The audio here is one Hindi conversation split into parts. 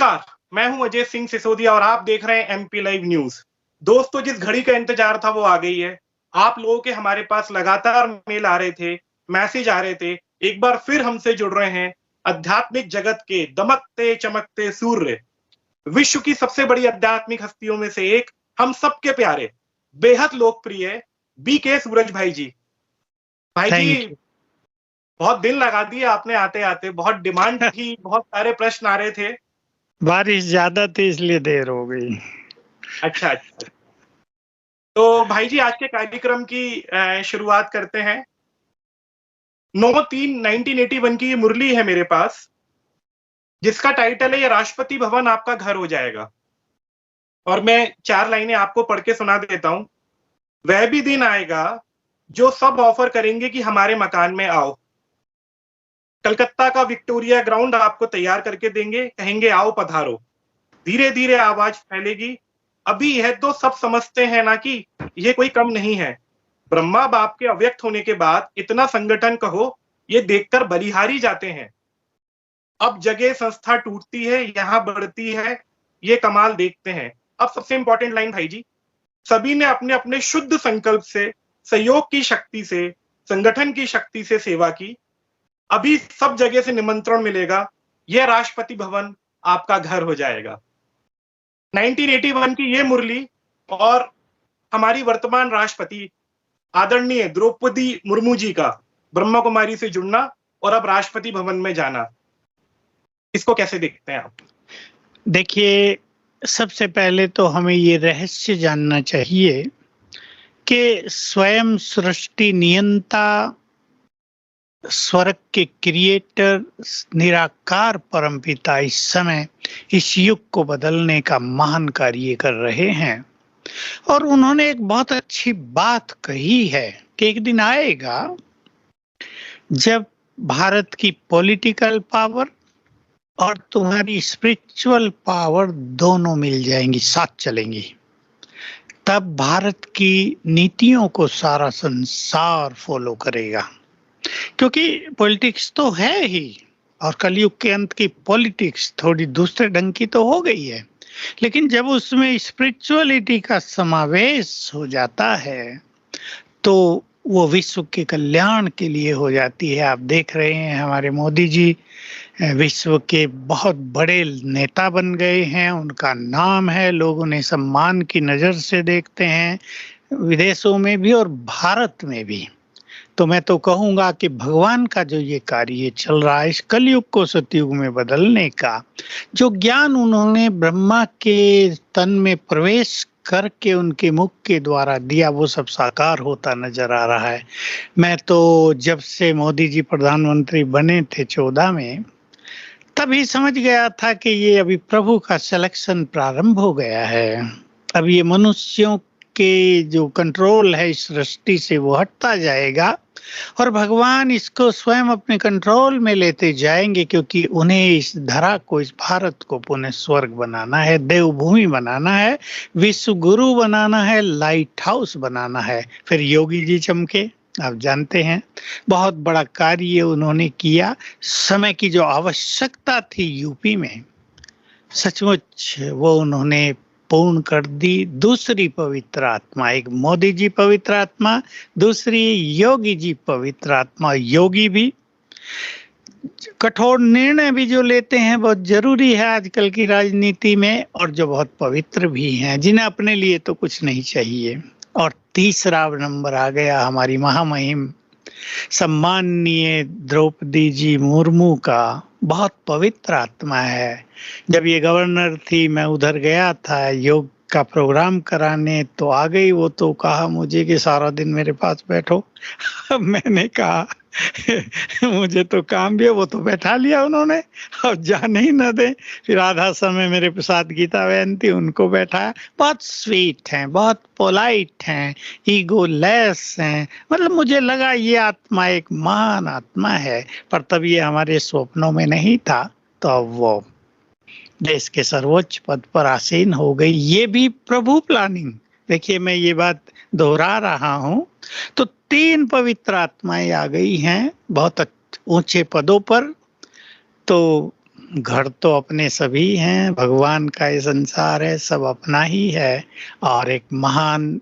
नमस्कार, मैं हूं अजय सिंह सिसोदिया और आप देख रहे हैं एमपी लाइव न्यूज। दोस्तों, जिस घड़ी का इंतजार था वो आ गई है। आप लोगों के हमारे पास लगातार मेल आ रहे थे, मैसेज आ रहे थे। एक बार फिर हमसे जुड़ रहे हैं आध्यात्मिक जगत के दमकते चमकते सूर्य, विश्व की सबसे बड़ी आध्यात्मिक हस्तियों में से एक, हम सबके प्यारे, बेहद लोकप्रिय बीके सूरज भाई जी। भाई थैंक जी, यू। बहुत दिन लगा दिए आपने आते आते, बहुत डिमांड थी, बहुत सारे प्रश्न आ रहे थे। बारिश ज्यादा थी इसलिए देर हो गई। अच्छा अच्छा। तो भाई जी, आज के कार्यक्रम की शुरुआत करते हैं। 9/3/1981 की ये मुरली है मेरे पास, जिसका टाइटल है ये राष्ट्रपति भवन आपका घर हो जाएगा। और मैं 4 लाइनें आपको पढ़ के सुना देता हूं। वह भी दिन आएगा जो सब ऑफर करेंगे कि हमारे मकान में आओ। कलकत्ता का विक्टोरिया ग्राउंड आपको तैयार करके देंगे, कहेंगे आओ पधारो। धीरे धीरे आवाज फैलेगी, अभी यह तो सब समझते हैं ना कि ये कोई कम नहीं है। ब्रह्मा बाप के अव्यक्त होने के बाद इतना संगठन कहो, ये देखकर बलिहारी जाते हैं। अब जगह संस्था टूटती है, यहाँ बढ़ती है, ये कमाल देखते हैं। अब सबसे इंपॉर्टेंट लाइन भाई जी, सभी ने अपने अपने शुद्ध संकल्प से, सहयोग की शक्ति से, संगठन की शक्ति से सेवा की। अभी सब जगह से निमंत्रण मिलेगा, यह राष्ट्रपति भवन आपका घर हो जाएगा। 1981 की ये मुरली और हमारी वर्तमान राष्ट्रपति आदरणीय द्रौपदी मुर्मू जी का ब्रह्मा कुमारी से जुड़ना और अब राष्ट्रपति भवन में जाना, इसको कैसे देखते हैं आप? देखिए, सबसे पहले तो हमें ये रहस्य जानना चाहिए कि स्वयं सृष्टि नियंता, स्वर्ग के क्रिएटर, निराकार परमपिता इस समय इस युग को बदलने का महान कार्य कर रहे हैं। और उन्होंने एक बहुत अच्छी बात कही है कि एक दिन आएगा जब भारत की पॉलिटिकल पावर और तुम्हारी स्पिरिचुअल पावर दोनों मिल जाएंगी, साथ चलेंगी। तब भारत की नीतियों को सारा संसार फॉलो करेगा, क्योंकि पॉलिटिक्स तो है ही, और कलयुग के अंत की पॉलिटिक्स थोड़ी दूसरे ढंग की तो हो गई है, लेकिन जब उसमें स्पिरिचुअलिटी का समावेश हो जाता है तो वो विश्व के कल्याण के लिए हो जाती है। आप देख रहे हैं हमारे मोदी जी विश्व के बहुत बड़े नेता बन गए हैं, उनका नाम है, लोग उन्हें सम्मान की नज़र से देखते हैं, विदेशों में भी और भारत में भी। तो मैं तो कहूँगा कि भगवान का जो ये कार्य चल रहा है इस कलयुग को सतयुग में बदलने का, जो ज्ञान उन्होंने ब्रह्मा के तन में प्रवेश करके उनके मुख के द्वारा दिया, वो सब साकार होता नजर आ रहा है। मैं तो जब से मोदी जी प्रधानमंत्री बने थे 14 में, तभी समझ गया था कि ये अभी प्रभु का सिलेक्शन प्रारंभ हो गया है। अब ये मनुष्यों के जो कंट्रोल है इस सृष्टि से वो हटता जाएगा और भगवान इसको स्वयं अपने कंट्रोल में लेते जाएंगे, क्योंकि उन्हें इस धरा को, इस भारत को पुनः स्वर्ग बनाना है, देवभूमि बनाना है, विश्व गुरु बनाना है, लाइट हाउस बनाना है। फिर योगी जी चमके, आप जानते हैं बहुत बड़ा कार्य उन्होंने किया। समय की जो आवश्यकता थी यूपी में, सचमुच वो उन्होंने पूर्ण कर दी। दूसरी पवित्र आत्मा, एक मोदी जी पवित्र आत्मा, दूसरी योगी जी पवित्र आत्मा। योगी भी कठोर निर्णय भी जो लेते हैं बहुत जरूरी है आजकल की राजनीति में, और जो बहुत पवित्र भी हैं, जिन्हें अपने लिए तो कुछ नहीं चाहिए। और तीसरा नंबर आ गया हमारी महामहिम सम्माननीय द्रौपदी जी मुर्मू का, बहुत पवित्र आत्मा है। जब ये गवर्नर थी मैं उधर गया था योग का प्रोग्राम कराने, तो आ गई वो, तो कहा मुझे कि सारा दिन मेरे पास बैठो। मैंने कहा मुझे तो काम भी है, वो तो बैठा लिया उन्होंने, अब जाने ही न दे। फिर आधा समय मेरे साथ गीता बहन थी, उनको बैठाया। बहुत स्वीट हैं, बहुत पोलाइट हैं, ईगो लेस हैं। मतलब मुझे लगा ये आत्मा एक महान आत्मा है, पर तब ये हमारे स्वप्नों में नहीं था, तो अब वो देश के सर्वोच्च पद पर आसीन हो गई। ये भी प्रभु प्लानिंग। देखिए, मैं ये बात दोहरा रहा हूं, तो 3 पवित्र आत्माएं आ गई हैं बहुत ऊंचे पदों पर। तो घर तो अपने सभी हैं, भगवान का ये संसार है, सब अपना ही है और एक महान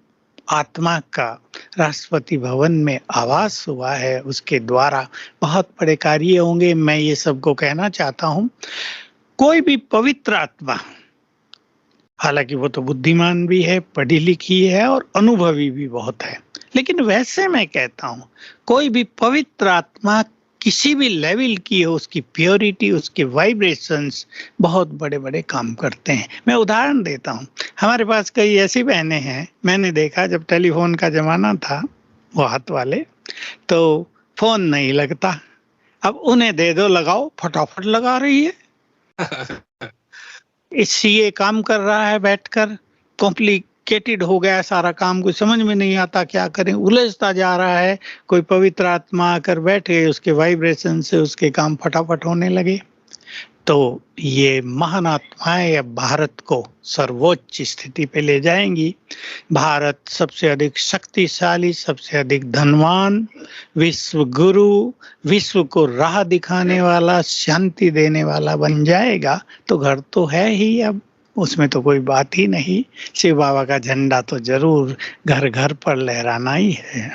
आत्मा का राष्ट्रपति भवन में आवास हुआ है, उसके द्वारा बहुत बड़े कार्य होंगे। मैं ये सबको कहना चाहता हूँ, कोई भी पवित्र आत्मा, हालांकि वो तो बुद्धिमान भी है, पढ़ी लिखी है और अनुभवी भी बहुत है, लेकिन वैसे मैं कहता हूँ कोई भी पवित्र आत्मा किसी भी लेवल की हो, उसकी प्योरिटी, उसके वाइब्रेशंस बहुत बड़े बड़े काम करते हैं। मैं उदाहरण देता हूँ, हमारे पास कई ऐसी बहनें हैं, मैंने देखा जब टेलीफोन का जमाना था, वो हाथ वाले, तो फोन नहीं लगता, अब उन्हें दे दो लगाओ, फटाफट लगा रही है। सीए काम कर रहा है बैठकर, कॉम्प्लिकेटेड हो गया है सारा काम, कुछ समझ में नहीं आता क्या करें, उलझता जा रहा है। कोई पवित्र आत्मा आकर बैठे, उसके वाइब्रेशन से उसके काम फटाफट होने लगे। तो ये महान आत्माएं अब भारत को सर्वोच्च स्थिति पे ले जाएंगी। भारत सबसे अधिक शक्तिशाली, सबसे अधिक धनवान, विश्व गुरु, विश्व को राह दिखाने वाला, शांति देने वाला बन जाएगा। तो घर तो है ही, अब उसमें तो कोई बात ही नहीं। शिव बाबा का झंडा तो जरूर घर घर पर लहराना ही है।